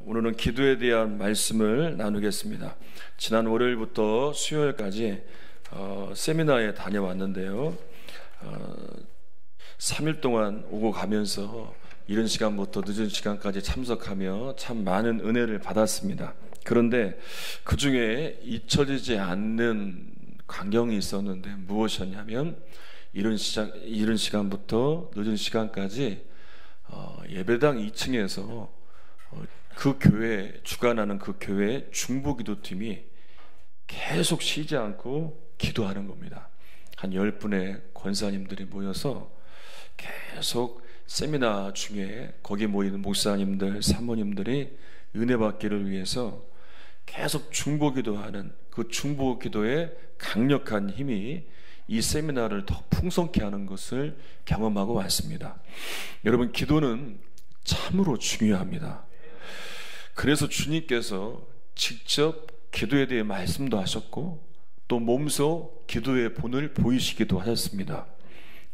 오늘은 기도에 대한 말씀을 나누겠습니다. 지난 월요일부터 수요일까지 세미나에 다녀왔는데요. 3일 동안 오고 가면서 이른 시간부터 늦은 시간까지 참석하며 참 많은 은혜를 받았습니다. 그런데 그 중에 잊혀지지 않는 광경이 있었는데 무엇이었냐면 이른 시간부터 늦은 시간까지 예배당 2층에서 그 교회 주관하는 그 교회 중보기도팀이 계속 쉬지 않고 기도하는 겁니다. 한 10분의 권사님들이 모여서 계속 세미나 중에 거기 모이는 목사님들, 사모님들이 은혜 받기를 위해서 계속 중보기도하는 그 중보기도의 강력한 힘이 이 세미나를 더 풍성케 하는 것을 경험하고 왔습니다. 여러분, 기도는 참으로 중요합니다. 그래서 주님께서 직접 기도에 대해 말씀도 하셨고 또 몸소 기도의 본을 보이시기도 하셨습니다.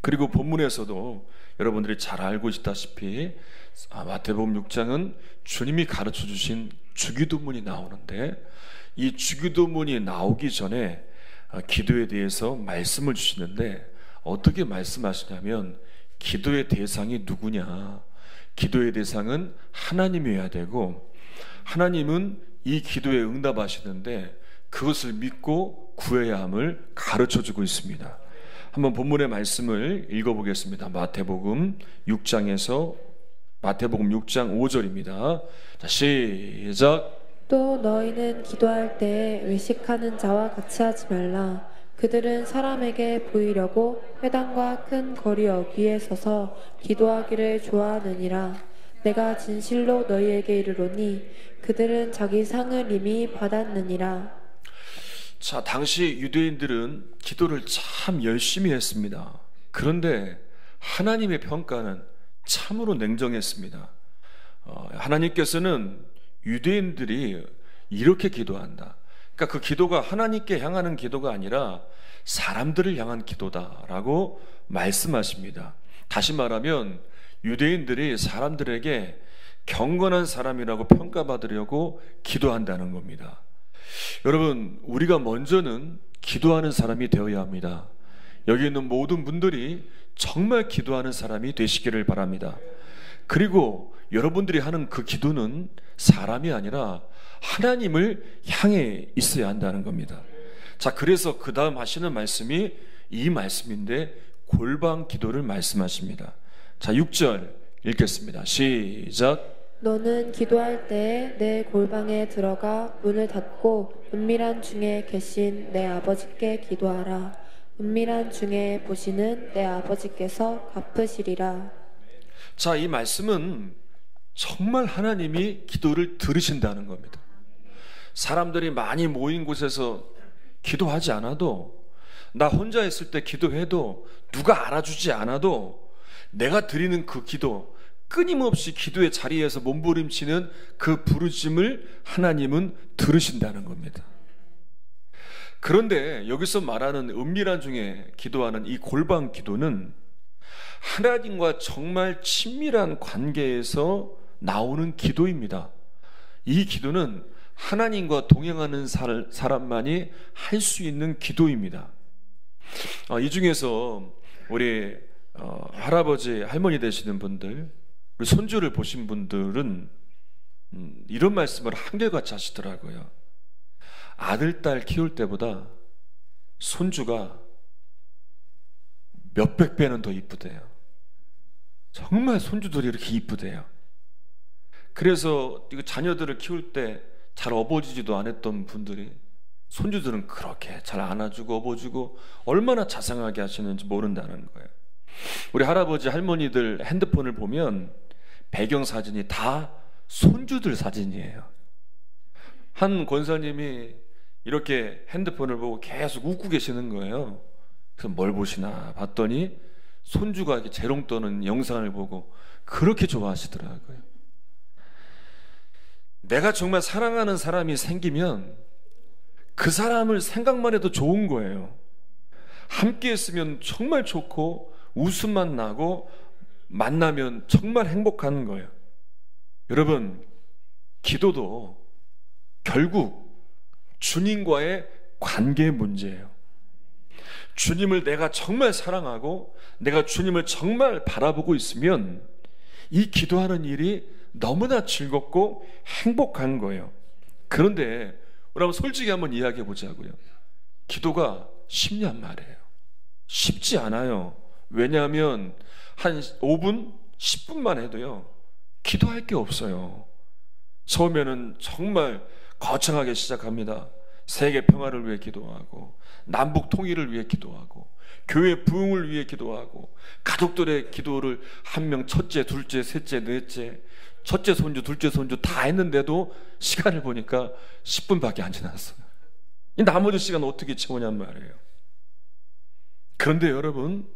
그리고 본문에서도 여러분들이 잘 알고 있다시피 마태복음 6장은 주님이 가르쳐 주신 주기도문이 나오는데 이 주기도문이 나오기 전에 기도에 대해서 말씀을 주시는데 어떻게 말씀하시냐면 기도의 대상이 누구냐? 기도의 대상은 하나님이어야 되고 하나님은 이 기도에 응답하시는데 그것을 믿고 구해야 함을 가르쳐주고 있습니다. 한번 본문의 말씀을 읽어보겠습니다. 마태복음 6장 5절입니다. 자, 시작. 또 너희는 기도할 때에 외식하는 자와 같이 하지 말라. 그들은 사람에게 보이려고 회당과 큰 거리 어귀에 서서 기도하기를 좋아하느니라. 내가 진실로 너희에게 이르노니 그들은 자기 상을 이미 받았느니라. 자, 당시 유대인들은 기도를 참 열심히 했습니다. 그런데 하나님의 평가는 참으로 냉정했습니다. 하나님께서는 유대인들이 이렇게 기도한다. 그러니까 그 기도가 하나님께 향하는 기도가 아니라 사람들을 향한 기도다라고 말씀하십니다. 다시 말하면 유대인들이 사람들에게 경건한 사람이라고 평가받으려고 기도한다는 겁니다. 여러분, 우리가 먼저는 기도하는 사람이 되어야 합니다. 여기 있는 모든 분들이 정말 기도하는 사람이 되시기를 바랍니다. 그리고 여러분들이 하는 그 기도는 사람이 아니라 하나님을 향해 있어야 한다는 겁니다. 자, 그래서 그 다음 하시는 말씀이 이 말씀인데 골방 기도를 말씀하십니다. 자, 6절 읽겠습니다. 시작. 너는 기도할 때에 내 골방에 들어가 문을 닫고 은밀한 중에 계신 내 아버지께 기도하라. 은밀한 중에 보시는 내 아버지께서 갚으시리라. 자, 이 말씀은 정말 하나님이 기도를 들으신다는 겁니다. 사람들이 많이 모인 곳에서 기도하지 않아도, 나 혼자 있을 때 기도해도, 누가 알아주지 않아도 내가 드리는 그 기도, 끊임없이 기도의 자리에서 몸부림치는 그 부르심을 하나님은 들으신다는 겁니다. 그런데 여기서 말하는 은밀한 중에 기도하는 이 골방 기도는 하나님과 정말 친밀한 관계에서 나오는 기도입니다. 이 기도는 하나님과 동행하는 사람만이 할 수 있는 기도입니다. 이 중에서 우리 할아버지, 할머니 되시는 분들, 우리 손주를 보신 분들은 이런 말씀을 한결같이 하시더라고요. 아들, 딸 키울 때보다 손주가 몇백 배는 더 이쁘대요. 정말 손주들이 이렇게 이쁘대요. 그래서 이거 자녀들을 키울 때 잘 업어주지도 않았던 분들이 손주들은 그렇게 잘 안아주고 업어주고 얼마나 자상하게 하시는지 모른다는 거예요. 우리 할아버지, 할머니들 핸드폰을 보면 배경사진이 다 손주들 사진이에요. 한 권사님이 이렇게 핸드폰을 보고 계속 웃고 계시는 거예요. 그래서 뭘 보시나 봤더니 손주가 이렇게 재롱 떠는 영상을 보고 그렇게 좋아하시더라고요. 내가 정말 사랑하는 사람이 생기면 그 사람을 생각만 해도 좋은 거예요. 함께 있으면 정말 좋고 웃음만 나고 만나면 정말 행복한 거예요. 여러분, 기도도 결국 주님과의 관계 문제예요. 주님을 내가 정말 사랑하고 내가 주님을 정말 바라보고 있으면 이 기도하는 일이 너무나 즐겁고 행복한 거예요. 그런데 우리 한번 솔직히 한번 이야기해 보자고요. 기도가 쉽냔 말이에요. 쉽지 않아요. 왜냐하면 한 5분, 10분만 해도요, 기도할 게 없어요. 처음에는 정말 거창하게 시작합니다. 세계 평화를 위해 기도하고, 남북 통일을 위해 기도하고, 교회 부흥을 위해 기도하고, 가족들의 기도를 한 명 첫째, 둘째, 셋째, 넷째, 첫째 손주, 둘째 손주 다 했는데도 시간을 보니까 10분밖에 안 지났어요. 이 나머지 시간 어떻게 채우냔 말이에요. 그런데 여러분,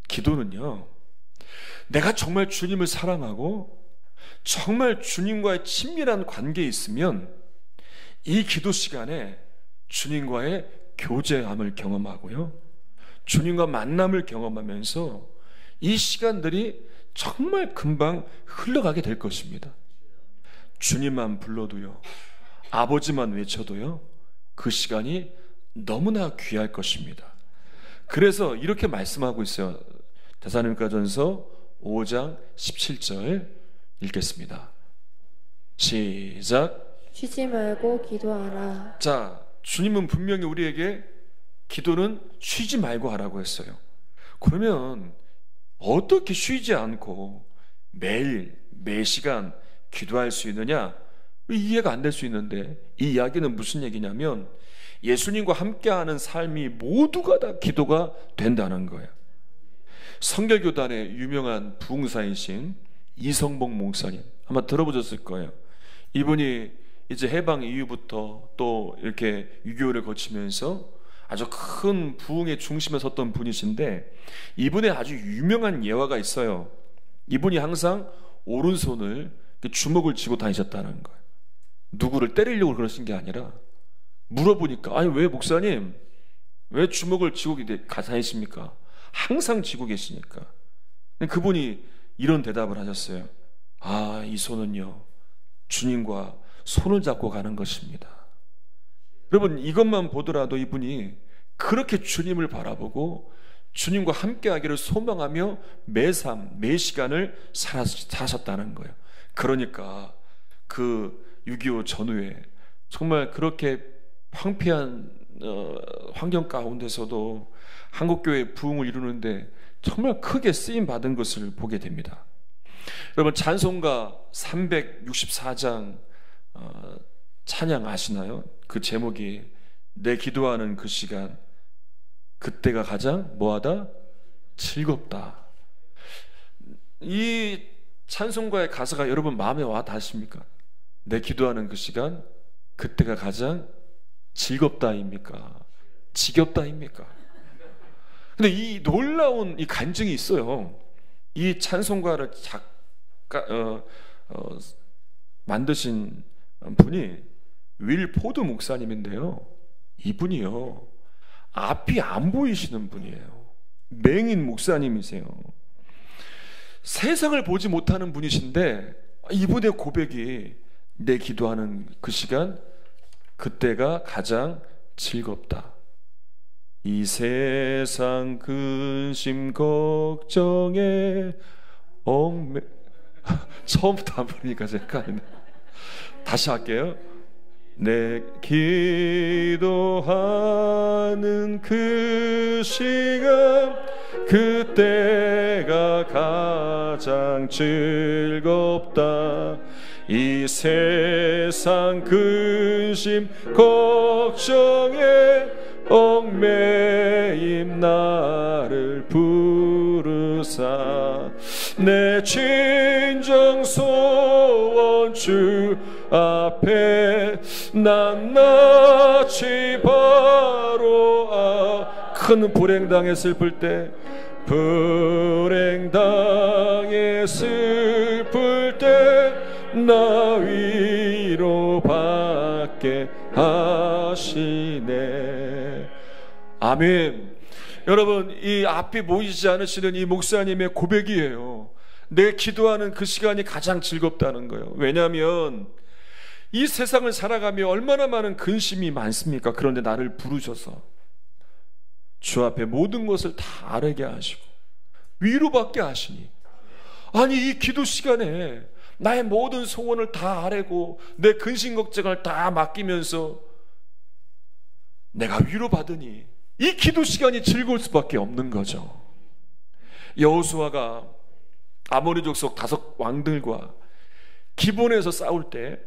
기도는요, 내가 정말 주님을 사랑하고 정말 주님과의 친밀한 관계에 있으면 이 기도 시간에 주님과의 교제함을 경험하고요, 주님과 만남을 경험하면서 이 시간들이 정말 금방 흘러가게 될 것입니다. 주님만 불러도요, 아버지만 외쳐도요, 그 시간이 너무나 귀할 것입니다. 그래서 이렇게 말씀하고 있어요. 데살로니가전서 5장 17절 읽겠습니다. 시작. 쉬지 말고 기도하라. 자, 주님은 분명히 우리에게 기도는 쉬지 말고 하라고 했어요. 그러면 어떻게 쉬지 않고 매일 매시간 기도할 수 있느냐? 이해가 안 될 수 있는데, 이 이야기는 무슨 얘기냐면 예수님과 함께하는 삶이 모두가 다 기도가 된다는 거예요. 성결교단의 유명한 부흥사이신 이성복 목사님 아마 들어보셨을 거예요. 이분이 이제 해방 이후부터 또 이렇게 유교를 거치면서 아주 큰 부흥의 중심에 섰던 분이신데, 이분의 아주 유명한 예화가 있어요. 이분이 항상 오른손을 주먹을 쥐고 다니셨다는 거예요. 누구를 때리려고 그러신 게 아니라, 물어보니까 아니 왜 목사님 왜 주먹을 쥐고 다니십니까? 항상 쥐고 계시니까. 그분이 이런 대답을 하셨어요. 아, 이 손은요, 주님과 손을 잡고 가는 것입니다. 여러분, 이것만 보더라도 이분이 그렇게 주님을 바라보고 주님과 함께 하기를 소망하며 매삶, 매시간을 사셨다는 거예요. 그러니까 그 6.25 전후에 정말 그렇게 황폐한 환경 가운데서도 한국교회 부흥을 이루는데 정말 크게 쓰임 받은 것을 보게 됩니다. 여러분, 찬송가 364장 찬양 아시나요? 그 제목이 내 기도하는 그 시간, 그때가 가장 뭐하다? 즐겁다. 이 찬송가의 가사가 여러분 마음에 와 닿습니까? 내 기도하는 그 시간, 그때가 가장 즐겁다입니까? 지겹다입니까? 근데 이 놀라운 이 간증이 있어요. 이 찬송가를 만드신 분이 윌 포드 목사님인데요, 이분이요, 앞이 안 보이시는 분이에요. 맹인 목사님이세요. 세상을 보지 못하는 분이신데 이분의 고백이 내 기도하는 그 시간, 그때가 가장 즐겁다. 이 세상 근심 걱정에 처음부터 안 부르니까 제가 헷갈리네. 다시 할게요. 내 기도하는 그 시간, 그때가 가장 즐겁다. 이 세상 근심 걱정에 얽매임 나를 부르사 내 진정 소원 주 앞에 낱낱이 바로 큰 불행당에 슬플 때, 불행당에 슬플 때 나 위로받게 하시네. 아멘. 여러분, 이 앞이 보이지 않으시는 이 목사님의 고백이에요. 내 기도하는 그 시간이 가장 즐겁다는 거예요. 왜냐하면 이 세상을 살아가며 얼마나 많은 근심이 많습니까? 그런데 나를 부르셔서 주 앞에 모든 것을 다 아뢰게 하시고 위로받게 하시니, 아니 이 기도 시간에 나의 모든 소원을 다 아뢰고 내 근심 걱정을 다 맡기면서 내가 위로받으니 이 기도 시간이 즐거울 수밖에 없는 거죠. 여호수아가 아모리 족속 5 왕들과 기본에서 싸울 때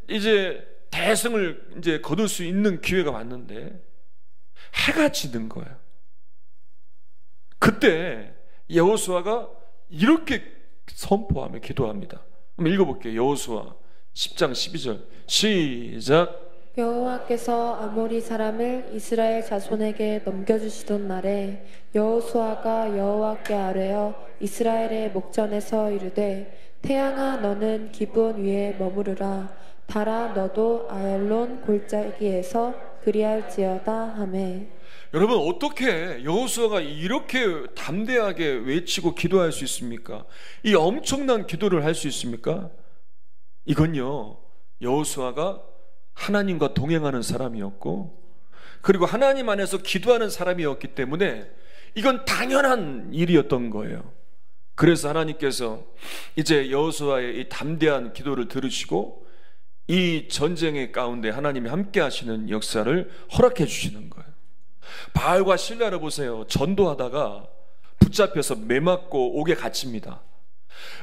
이제 대승을 이제 거둘 수 있는 기회가 왔는데 해가 지는 거예요. 그때 여호수아가 이렇게 선포하며 기도합니다. 한번 읽어볼게요. 여호수아 10장 12절 시작. 여호와께서 아모리 사람을 이스라엘 자손에게 넘겨주시던 날에 여호수아가 여호와께 아뢰어 이스라엘의 목전에서 이르되 태양아 너는 기브온 위에 머무르라 달아 너도 아얄론 골짜기에서 그리할지어다 하매. 여러분, 어떻게 여호수아가 이렇게 담대하게 외치고 기도할 수 있습니까? 이 엄청난 기도를 할 수 있습니까? 이건요, 여호수아가 하나님과 동행하는 사람이었고, 그리고 하나님 안에서 기도하는 사람이었기 때문에 이건 당연한 일이었던 거예요. 그래서 하나님께서 이제 여호수아의 이 담대한 기도를 들으시고 이 전쟁의 가운데 하나님이 함께 하시는 역사를 허락해 주시는 거예요. 바알과 실라를 보세요. 전도하다가 붙잡혀서 매맞고 옥에 갇힙니다.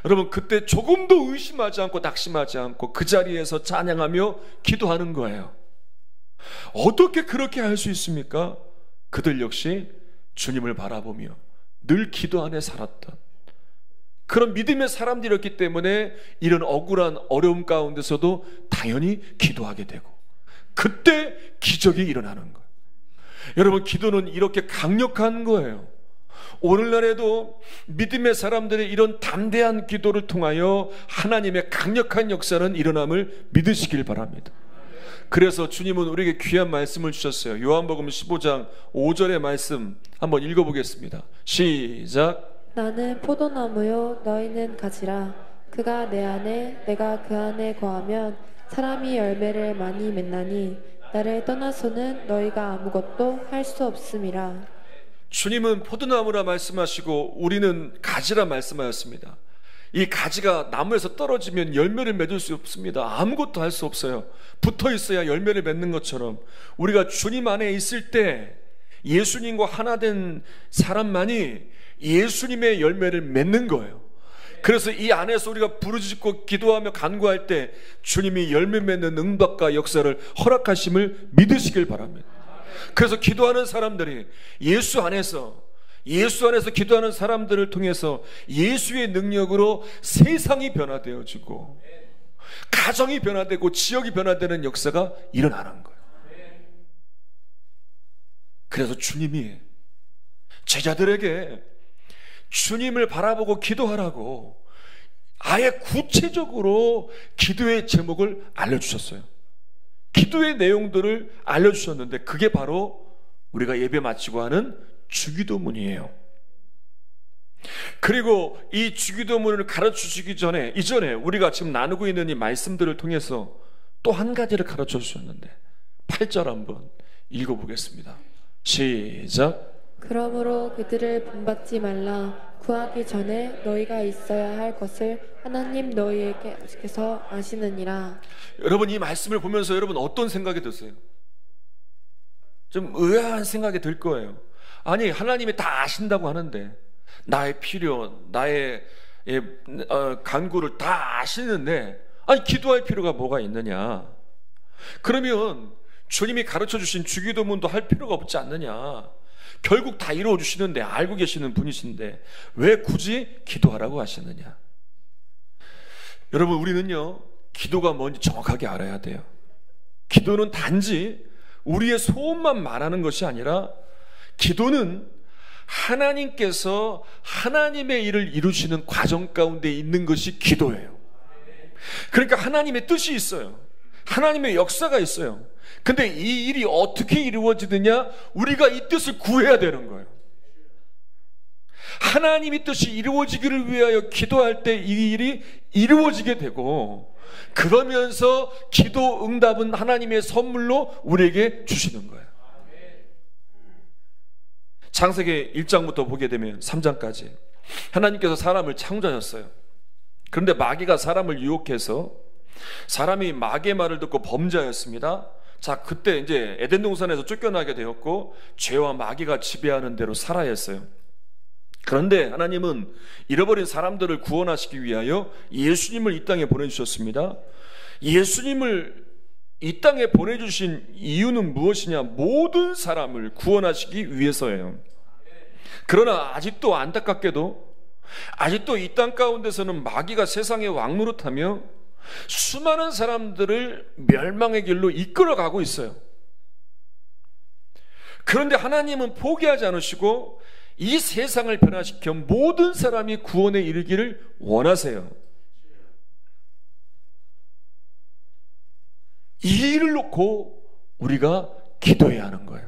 여러분, 그때 조금도 의심하지 않고 낙심하지 않고 그 자리에서 찬양하며 기도하는 거예요. 어떻게 그렇게 할 수 있습니까? 그들 역시 주님을 바라보며 늘 기도 안에 살았던 그런 믿음의 사람들이었기 때문에 이런 억울한 어려움 가운데서도 당연히 기도하게 되고 그때 기적이 일어나는 거예요. 여러분, 기도는 이렇게 강력한 거예요. 오늘날에도 믿음의 사람들의 이런 담대한 기도를 통하여 하나님의 강력한 역사는 일어남을 믿으시길 바랍니다. 그래서 주님은 우리에게 귀한 말씀을 주셨어요. 요한복음 15장 5절의 말씀 한번 읽어보겠습니다. 시작. 나는 포도나무요 너희는 가지라. 그가 내 안에 내가 그 안에 거하면 사람이 열매를 많이 맺나니 나를 떠나서는 너희가 아무것도 할 수 없음이라. 주님은 포도나무라 말씀하시고 우리는 가지라 말씀하였습니다. 이 가지가 나무에서 떨어지면 열매를 맺을 수 없습니다. 아무것도 할 수 없어요. 붙어 있어야 열매를 맺는 것처럼 우리가 주님 안에 있을 때 예수님과 하나 된 사람만이 예수님의 열매를 맺는 거예요. 그래서 이 안에서 우리가 부르짖고 기도하며 간구할 때 주님이 열매 맺는 응답과 역사를 허락하심을 믿으시길 바랍니다. 그래서 기도하는 사람들이 예수 안에서 기도하는 사람들을 통해서 예수의 능력으로 세상이 변화되어지고 가정이 변화되고 지역이 변화되는 역사가 일어나는 거예요. 그래서 주님이 제자들에게 주님을 바라보고 기도하라고 아예 구체적으로 기도의 제목을 알려주셨어요. 기도의 내용들을 알려주셨는데 그게 바로 우리가 예배 마치고 하는 주기도문이에요. 그리고 이 주기도문을 가르쳐주시기 이전에 우리가 지금 나누고 있는 이 말씀들을 통해서 또 한 가지를 가르쳐 주셨는데 8절 한번 읽어보겠습니다. 시작. 그러므로 그들을 본받지 말라. 구하기 전에 너희가 있어야 할 것을 하나님 너희에게서 아시느니라. 여러분, 이 말씀을 보면서 여러분 어떤 생각이 드세요? 좀 의아한 생각이 들 거예요. 아니, 하나님이 다 아신다고 하는데 나의 필요, 나의 간구를 다 아시는데 아니 기도할 필요가 뭐가 있느냐? 그러면 주님이 가르쳐 주신 주기도문도 할 필요가 없지 않느냐? 결국 다 이루어 주시는데 알고 계시는 분이신데 왜 굳이 기도하라고 하시느냐? 여러분, 우리는요 기도가 뭔지 정확하게 알아야 돼요. 기도는 단지 우리의 소원만 말하는 것이 아니라 기도는 하나님께서 하나님의 일을 이루시는 과정 가운데 있는 것이 기도예요. 그러니까 하나님의 뜻이 있어요. 하나님의 역사가 있어요. 근데 이 일이 어떻게 이루어지느냐? 우리가 이 뜻을 구해야 되는 거예요. 하나님의 뜻이 이루어지기를 위하여 기도할 때 이 일이 이루어지게 되고 그러면서 기도 응답은 하나님의 선물로 우리에게 주시는 거예요. 창세기 1장부터 보게 되면 3장까지 하나님께서 사람을 창조하셨어요. 그런데 마귀가 사람을 유혹해서 사람이 마귀의 말을 듣고 범죄하였습니다. 자, 그때 이제 에덴 동산에서 쫓겨나게 되었고 죄와 마귀가 지배하는 대로 살아야 했어요. 그런데 하나님은 잃어버린 사람들을 구원하시기 위하여 예수님을 이 땅에 보내주셨습니다. 예수님을 이 땅에 보내주신 이유는 무엇이냐? 모든 사람을 구원하시기 위해서예요. 그러나 아직도 안타깝게도 아직도 이 땅 가운데서는 마귀가 세상의 왕노릇하며 수많은 사람들을 멸망의 길로 이끌어가고 있어요. 그런데 하나님은 포기하지 않으시고 이 세상을 변화시켜 모든 사람이 구원에 이르기를 원하세요. 이 일을 놓고 우리가 기도해야 하는 거예요.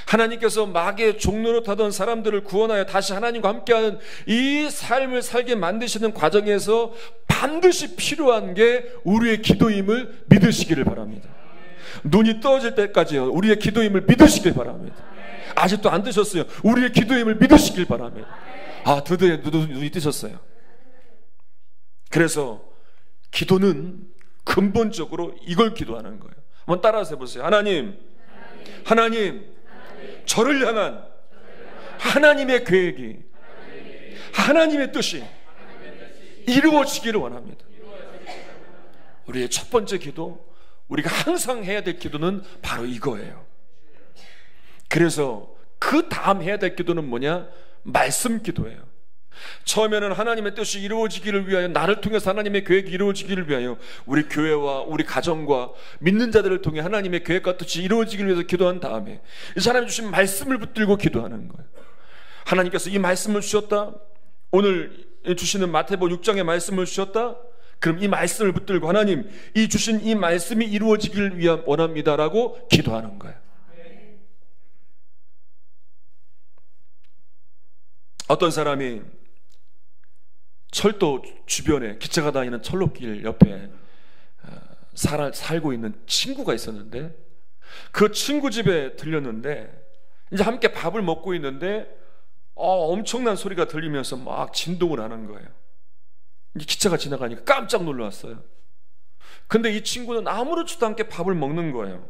하나님께서 마귀의 종노릇하던 사람들을 구원하여 다시 하나님과 함께하는 이 삶을 살게 만드시는 과정에서 반드시 필요한 게 우리의 기도임을 믿으시기를 바랍니다. 눈이 떠질 때까지요, 우리의 기도임을 믿으시길 바랍니다. 아직도 안 뜨셨어요. 우리의 기도임을 믿으시길 바랍니다. 아, 드디어 눈이 뜨셨어요. 그래서 기도는 근본적으로 이걸 기도하는 거예요. 한번 따라서 해보세요. 하나님, 저를 향한 하나님의 계획이, 하나님의 뜻이 이루어지기를 원합니다. 우리의 첫 번째 기도, 우리가 항상 해야 될 기도는 바로 이거예요. 그래서 그 다음 해야 될 기도는 뭐냐? 말씀 기도예요. 처음에는 하나님의 뜻이 이루어지기를 위하여, 나를 통해서 하나님의 계획이 이루어지기를 위하여 우리 교회와 우리 가정과 믿는 자들을 통해 하나님의 계획과 뜻이 이루어지기를 위해서 기도한 다음에 이제 하나님 주신 말씀을 붙들고 기도하는 거예요. 하나님께서 이 말씀을 주셨다, 오늘 주시는 마태복음 6장의 말씀을 주셨다, 그럼 이 말씀을 붙들고 하나님, 이 주신 이 말씀이 이루어지기를 위한 원합니다라고 기도하는 거예요. 어떤 사람이 철도 주변에 기차가 다니는 철로길 옆에 살고 있는 친구가 있었는데, 그 친구 집에 들렸는데 이제 함께 밥을 먹고 있는데 엄청난 소리가 들리면서 막 진동을 하는 거예요. 이제 기차가 지나가니까 깜짝 놀랐어요. 근데 이 친구는 아무렇지도 않게 밥을 먹는 거예요.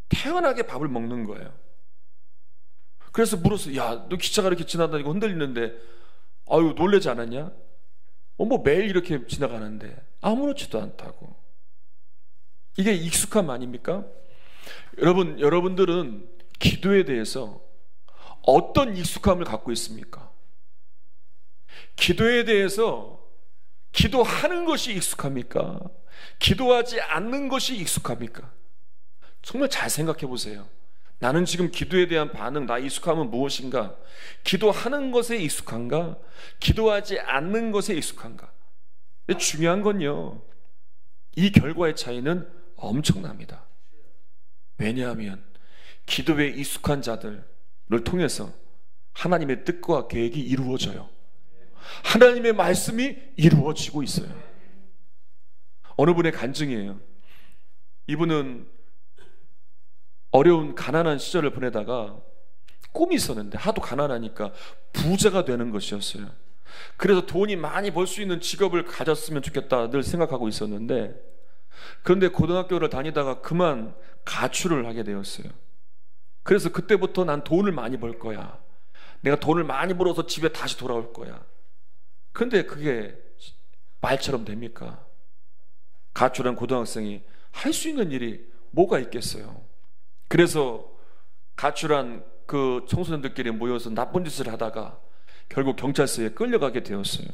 태연하게 밥을 먹는 거예요. 그래서 물었어요. 야, 너 기차가 이렇게 지나다니고 흔들리는데 아유, 놀라지 않았냐? 뭐 매일 이렇게 지나가는데 아무렇지도 않다고. 이게 익숙함 아닙니까? 여러분들은 기도에 대해서 어떤 익숙함을 갖고 있습니까? 기도에 대해서 기도하는 것이 익숙합니까? 기도하지 않는 것이 익숙합니까? 정말 잘 생각해 보세요. 나는 지금 기도에 대한 반응, 나 익숙함은 무엇인가? 기도하는 것에 익숙한가? 기도하지 않는 것에 익숙한가? 중요한 건요, 이 결과의 차이는 엄청납니다. 왜냐하면 기도에 익숙한 자들을 통해서 하나님의 뜻과 계획이 이루어져요. 하나님의 말씀이 이루어지고 있어요. 어느 분의 간증이에요. 이분은 어려운 가난한 시절을 보내다가 꿈이 있었는데 하도 가난하니까 부자가 되는 것이었어요. 그래서 돈이 많이 벌 수 있는 직업을 가졌으면 좋겠다 늘 생각하고 있었는데, 그런데 고등학교를 다니다가 그만 가출을 하게 되었어요. 그래서 그때부터 난 돈을 많이 벌 거야, 내가 돈을 많이 벌어서 집에 다시 돌아올 거야. 그런데 그게 말처럼 됩니까? 가출한 고등학생이 할 수 있는 일이 뭐가 있겠어요? 그래서 가출한 그 청소년들끼리 모여서 나쁜 짓을 하다가 결국 경찰서에 끌려가게 되었어요.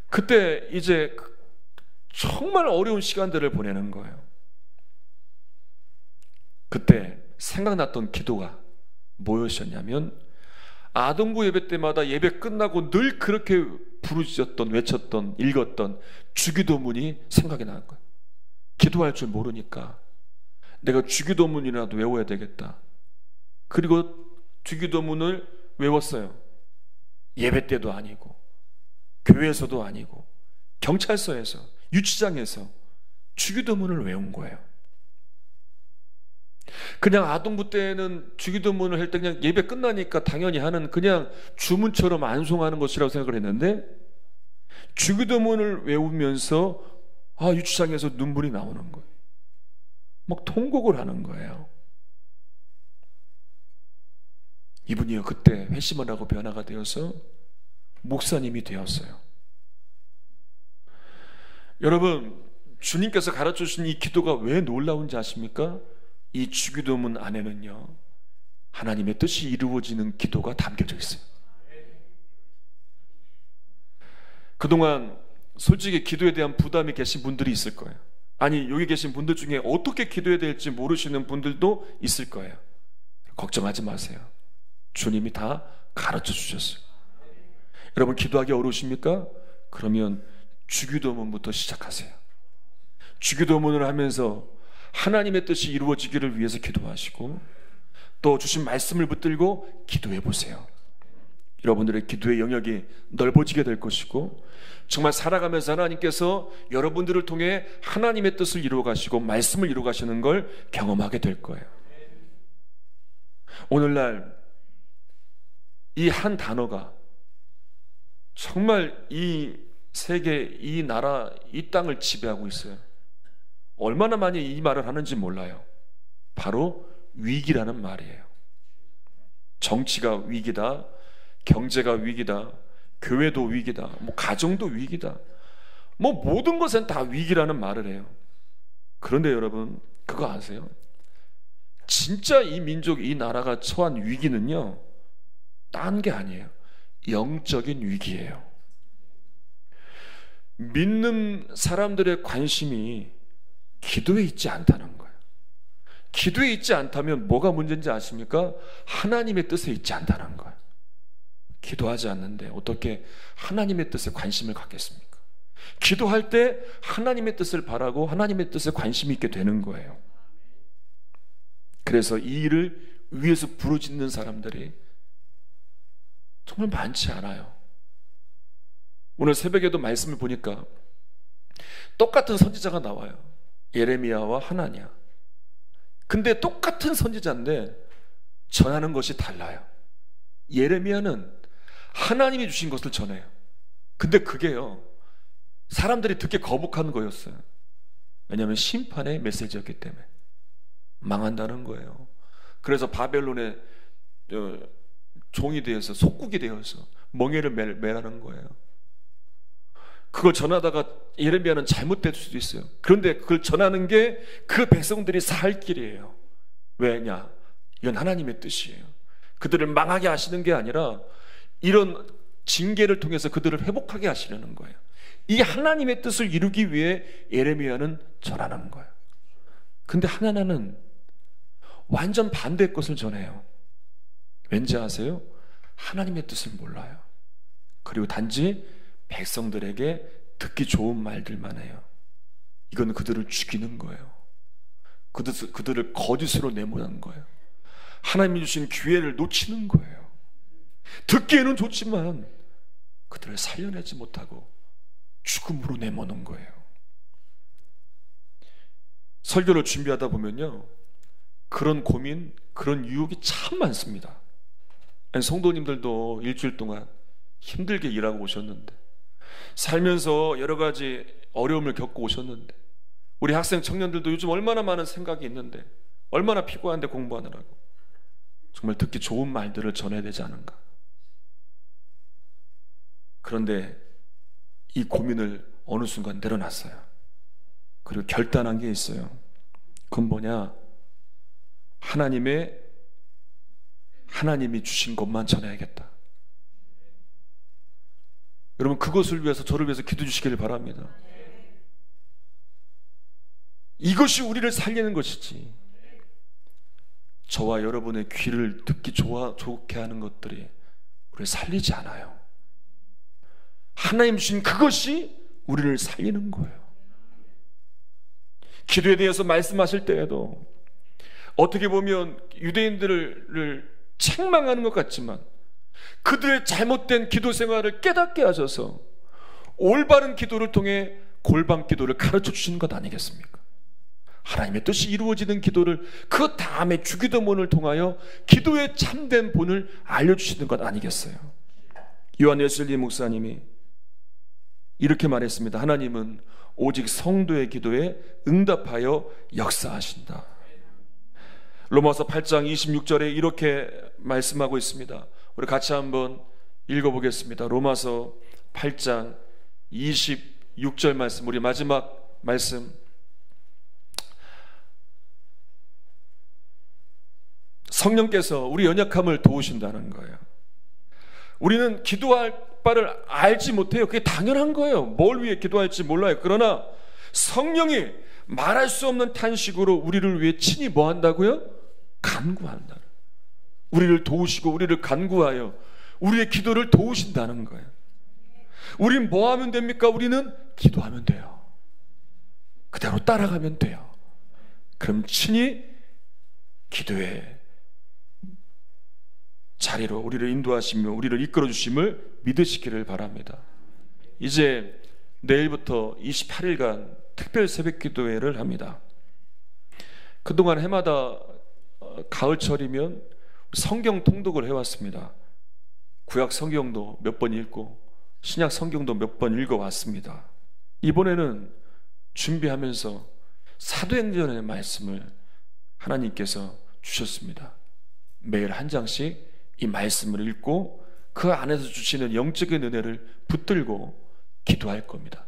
그때 이제 정말 어려운 시간들을 보내는 거예요. 그때 생각났던 기도가 무엇이었냐면, 아동부 예배 때마다 예배 끝나고 늘 그렇게 부르짖었던, 외쳤던, 읽었던 주기도문이 생각이 나는 거예요. 기도할 줄 모르니까 내가 주기도문이라도 외워야 되겠다. 그리고 주기도문을 외웠어요. 예배 때도 아니고, 교회에서도 아니고, 경찰서에서, 유치장에서 주기도문을 외운 거예요. 그냥 아동부 때는 주기도문을 할 때 그냥 예배 끝나니까 당연히 하는 그냥 주문처럼 안송하는 것이라고 생각을 했는데, 주기도문을 외우면서 유치장에서 눈물이 나오는 거예요. 막 통곡을 하는 거예요. 이분이요, 그때 회심을 하고 변화가 되어서 목사님이 되었어요. 여러분, 주님께서 가르쳐 주신 이 기도가 왜 놀라운지 아십니까? 이 주기도문 안에는요, 하나님의 뜻이 이루어지는 기도가 담겨져 있어요. 그동안 솔직히 기도에 대한 부담이 계신 분들이 있을 거예요. 아니, 여기 계신 분들 중에 어떻게 기도해야 될지 모르시는 분들도 있을 거예요. 걱정하지 마세요. 주님이 다 가르쳐 주셨어요. 여러분, 기도하기 어려우십니까? 그러면 주기도문부터 시작하세요. 주기도문을 하면서 하나님의 뜻이 이루어지기를 위해서 기도하시고, 또 주신 말씀을 붙들고 기도해 보세요. 여러분들의 기도의 영역이 넓어지게 될 것이고, 정말 살아가면서 하나님께서 여러분들을 통해 하나님의 뜻을 이루어 가시고 말씀을 이루어 가시는 걸 경험하게 될 거예요. 오늘날 이 한 단어가 정말 이 세계, 이 나라, 이 땅을 지배하고 있어요. 얼마나 많이 이 말을 하는지 몰라요. 바로 위기라는 말이에요. 정치가 위기다, 경제가 위기다, 교회도 위기다, 가정도 위기다, 모든 것은 다 위기라는 말을 해요. 그런데 여러분, 그거 아세요? 진짜 이 민족, 이 나라가 처한 위기는요, 딴 게 아니에요. 영적인 위기예요. 믿는 사람들의 관심이 기도에 있지 않다는 거예요. 기도에 있지 않다면 뭐가 문제인지 아십니까? 하나님의 뜻에 있지 않다는 거예요. 기도하지 않는데 어떻게 하나님의 뜻에 관심을 갖겠습니까? 기도할 때 하나님의 뜻을 바라고 하나님의 뜻에 관심이 있게 되는 거예요. 그래서 이 일을 위해서 부르짖는 사람들이 정말 많지 않아요. 오늘 새벽에도 말씀을 보니까 똑같은 선지자가 나와요. 예레미야와 하나냐. 근데 똑같은 선지자인데 전하는 것이 달라요. 예레미야는 하나님이 주신 것을 전해요. 근데 그게요, 사람들이 듣기 거북한 거였어요. 왜냐하면 심판의 메시지였기 때문에. 망한다는 거예요. 그래서 바벨론의 종이 되어서, 속국이 되어서 멍에를 매라는 거예요. 그걸 전하다가 예레미야는 잘못될 수도 있어요. 그런데 그걸 전하는 게 그 백성들이 살 길이에요. 왜냐? 이건 하나님의 뜻이에요. 그들을 망하게 하시는 게 아니라 이런 징계를 통해서 그들을 회복하게 하시려는 거예요. 이 하나님의 뜻을 이루기 위해 예레미야는 전하는 거예요. 근데 하나는 완전 반대의 것을 전해요. 왠지 아세요? 하나님의 뜻을 몰라요. 그리고 단지 백성들에게 듣기 좋은 말들만 해요. 이건 그들을 죽이는 거예요. 그들을 거짓으로 내모는 거예요. 하나님이 주신 기회를 놓치는 거예요. 듣기에는 좋지만 그들을 살려내지 못하고 죽음으로 내모는 거예요. 설교를 준비하다 보면요, 그런 고민, 그런 유혹이 참 많습니다. 성도님들도 일주일 동안 힘들게 일하고 오셨는데, 살면서 여러 가지 어려움을 겪고 오셨는데, 우리 학생 청년들도 요즘 얼마나 많은 생각이 있는데, 얼마나 피곤한데 공부하느라고. 정말 듣기 좋은 말들을 전해야 되지 않은가. 그런데 이 고민을 어느 순간 내려놨어요. 그리고 결단한 게 있어요. 그건 뭐냐? 하나님이 주신 것만 전해야겠다. 여러분, 그것을 위해서, 저를 위해서 기도해 주시기를 바랍니다. 이것이 우리를 살리는 것이지, 저와 여러분의 귀를 듣기 좋게 하는 것들이 우리를 살리지 않아요. 하나님 주신 그것이 우리를 살리는 거예요. 기도에 대해서 말씀하실 때에도 어떻게 보면 유대인들을 책망하는 것 같지만 그들의 잘못된 기도 생활을 깨닫게 하셔서 올바른 기도를 통해 골방 기도를 가르쳐 주시는 것 아니겠습니까? 하나님의 뜻이 이루어지는 기도를 그 다음에 주기도문을 통하여 기도의 참된 본을 알려주시는 것 아니겠어요? 요한 웨슬리 목사님이 이렇게 말했습니다. 하나님은 오직 성도의 기도에 응답하여 역사하신다. 로마서 8장 26절에 이렇게 말씀하고 있습니다. 우리 같이 한번 읽어보겠습니다. 로마서 8장 26절 말씀, 우리 마지막 말씀. 성령께서 우리 연약함을 도우신다는 거예요. 우리는 기도할 바를 알지 못해요. 그게 당연한 거예요. 뭘 위해 기도할지 몰라요. 그러나 성령이 말할 수 없는 탄식으로 우리를 위해 친히 뭐 한다고요? 간구한다. 우리를 도우시고 우리를 간구하여 우리의 기도를 도우신다는 거예요. 우린 뭐 하면 됩니까? 우리는 기도하면 돼요. 그대로 따라가면 돼요. 그럼 친히 기도의 자리로 우리를 인도하시며 우리를 이끌어 주심을 믿으시기를 바랍니다. 이제 내일부터 28일간 특별 새벽 기도회를 합니다. 그동안 해마다 가을철이면 성경 통독을 해왔습니다. 구약 성경도 몇 번 읽고 신약 성경도 몇 번 읽어왔습니다. 이번에는 준비하면서 사도행전의 말씀을 하나님께서 주셨습니다. 매일 한 장씩 이 말씀을 읽고 그 안에서 주시는 영적인 은혜를 붙들고 기도할 겁니다.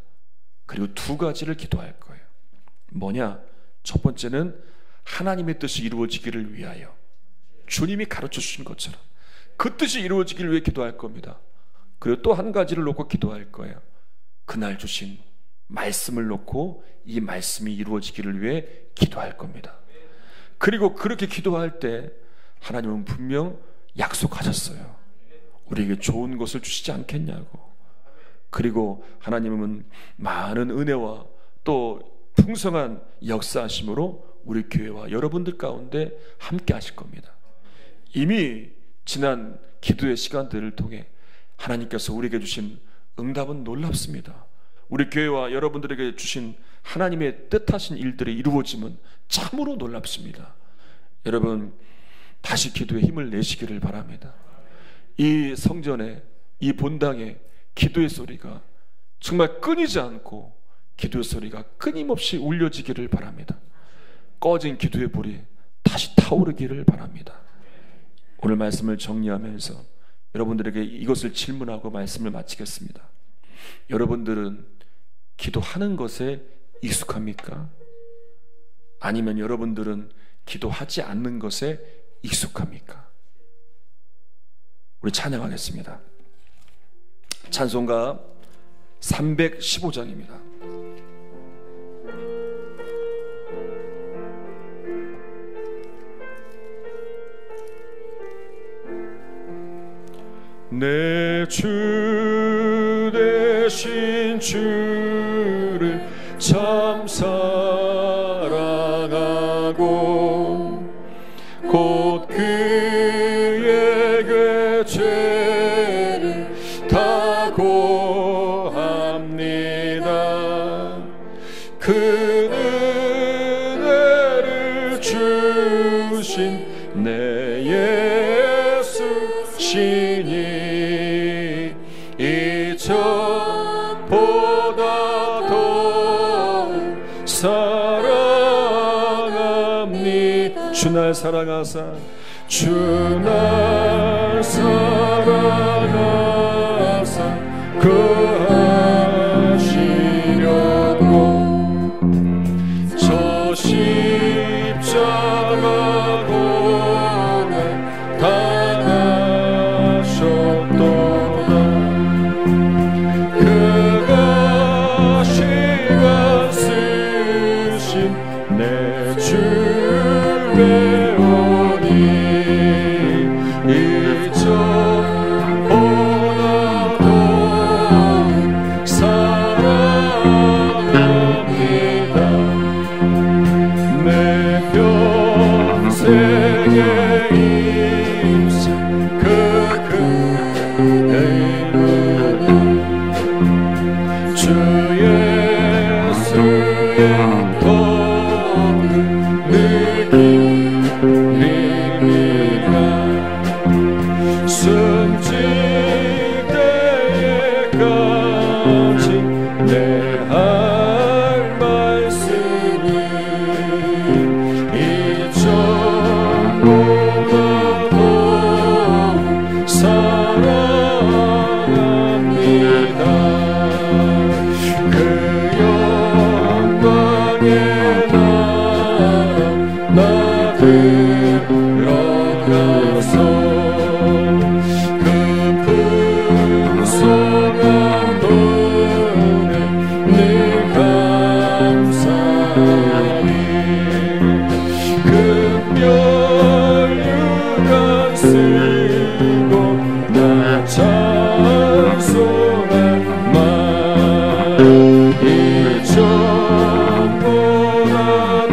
그리고 두 가지를 기도할 거예요. 뭐냐? 첫 번째는 하나님의 뜻이 이루어지기를 위하여, 주님이 가르쳐 주신 것처럼 그 뜻이 이루어지기를 위해 기도할 겁니다. 그리고 또 한 가지를 놓고 기도할 거예요. 그날 주신 말씀을 놓고 이 말씀이 이루어지기를 위해 기도할 겁니다. 그리고 그렇게 기도할 때 하나님은 분명 약속하셨어요. 우리에게 좋은 것을 주시지 않겠냐고. 그리고 하나님은 많은 은혜와 또 풍성한 역사하심으로 우리 교회와 여러분들 가운데 함께 하실 겁니다. 이미 지난 기도의 시간들을 통해 하나님께서 우리에게 주신 응답은 놀랍습니다. 우리 교회와 여러분들에게 주신 하나님의 뜻하신 일들의 이루어짐은 참으로 놀랍습니다. 여러분, 다시 기도에 힘을 내시기를 바랍니다. 이 성전에, 이 본당에 기도의 소리가 정말 끊이지 않고 기도의 소리가 끊임없이 울려지기를 바랍니다. 꺼진 기도의 불이 다시 타오르기를 바랍니다. 오늘 말씀을 정리하면서 여러분들에게 이것을 질문하고 말씀을 마치겠습니다. 여러분들은 기도하는 것에 익숙합니까? 아니면 여러분들은 기도하지 않는 것에 익숙합니까? 우리 찬양하겠습니다. 찬송가 315장입니다. 내 주 되신 주를 참 사랑하고 곧 그에게 죄를 다 고합니다. 그 은혜를 주신 내 예수 신이 이전보다 더 사랑합니다. 주 날 사랑하사 주 날 사랑하사 그하시려고 저 십자가 고난 당하셨도다. 그가 시간 쓰신 내 주의 이전보다 더 때까지 내 할 말씀은 이전보다도 사랑합니다. 그 영광의 나 들어가서 깊은 소망도에 늘 감사히 금별유가 쓰고 나 찬송할 말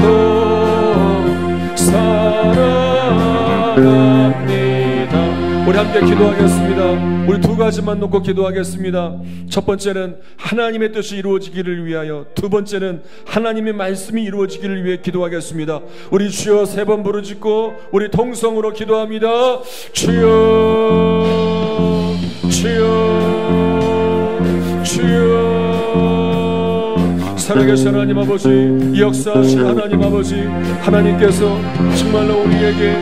이전보다도 사랑합니다. 우리 함께 기도하겠습니다. 우리 두 가지만 놓고 기도하겠습니다. 첫 번째는 하나님의 뜻이 이루어지기를 위하여, 두 번째는 하나님의 말씀이 이루어지기를 위해 기도하겠습니다. 우리 주여 세 번 부르짖고 우리 통성으로 기도합니다. 주여 주여 주여. 살아계신 하나님 아버지, 역사하신 하나님 아버지, 하나님께서 정말로 우리에게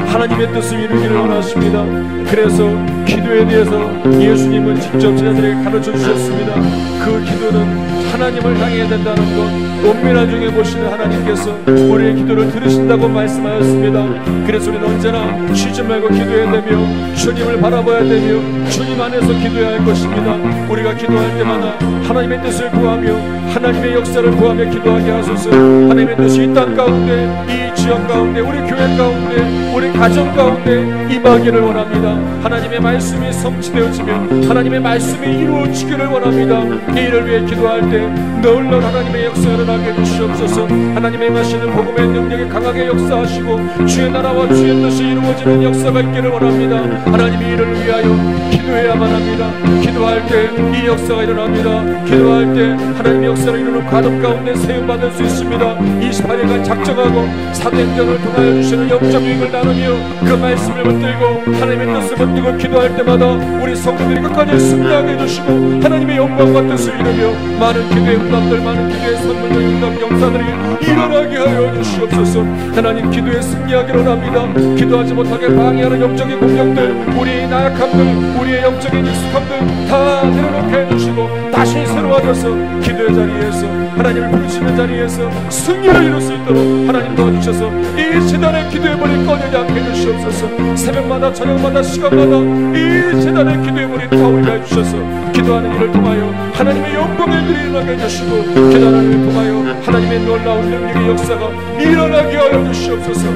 하나님의 뜻을 이루기를 원하십니다. 그래서 기도에 대해서 예수님은 직접 제자들에게 가르쳐 주셨습니다. 그 기도는 하나님을 향해야 된다는 것, 은밀한 중에 보시는 하나님께서 우리의 기도를 들으신다고 말씀하였습니다. 그래서 우리는 언제나 쉬지 말고 기도해야 되며 주님을 바라봐야 되며 주님 안에서 기도해야 할 것입니다. 우리가 기도할 때마다 하나님의 뜻을 구하며 하나님의 역사를 구하며 기도하게 하소서. 하나님의 뜻이 이 땅 가운데, 이 지역 가운데, 우리 교회 가운데, 우리 가정 가운데 임하기를 원합니다. 하나님의 말씀이 성취되어지며 하나님의 말씀이 이루어지기를 원합니다. 이 일을 위해 기도할 때 놀라운 하나님의 역사를 하게 해주시옵소서. 하나님의 마시는 복음의 능력이 강하게 역사하시고 주의 나라와 주의 뜻이 이루어지는 역사가 있기를 원합니다. 하나님이 이를 위하여 기도해야만 합니다. 기도할 때 이 역사가 일어납니다. 기도할 때 하나님의 역사를 이루는 과정 가운데 세움받을 수 있습니다. 28일간 작정하고 사도행전을 통하여 주시는 영적 유익을 나누며 그 말씀을 붙들고 하나님의 뜻을 붙들고 기도할 때마다 우리 성도들이 끝까지 승리하게 해주시고 하나님의 영광과 뜻을 이루며 많은 기도의 응답들, 많은 기도의 선물과 응답 역사들이 일어나게 하여 주시옵소서. 하나님, 기도에 승리하기를 원합니다. 기도하지 못하게 방해하는 영적인 공격들, 우리의 나약함들, 우리의 영적인 익숙함들 다 내려놓게 해주시고 다시 새로워져서 기도의 자리에서 하나님을 부르시는 자리에서 승리를 이룰 수 있도록 하나님 도와주셔서 이 재단의 기도의 불이 꺼지지 않게 해주시옵소서. 새벽마다 저녁마다 시간마다 이 재단의 기도의 불이 타오르게 해주셔서 기도하는 일을 통하여 하나님의 영광의 일이 일어나게 해주시고 기도하는 일을 통하여 하나님의 놀라운 능력의 역사가 일어나게 하여 주시옵소서.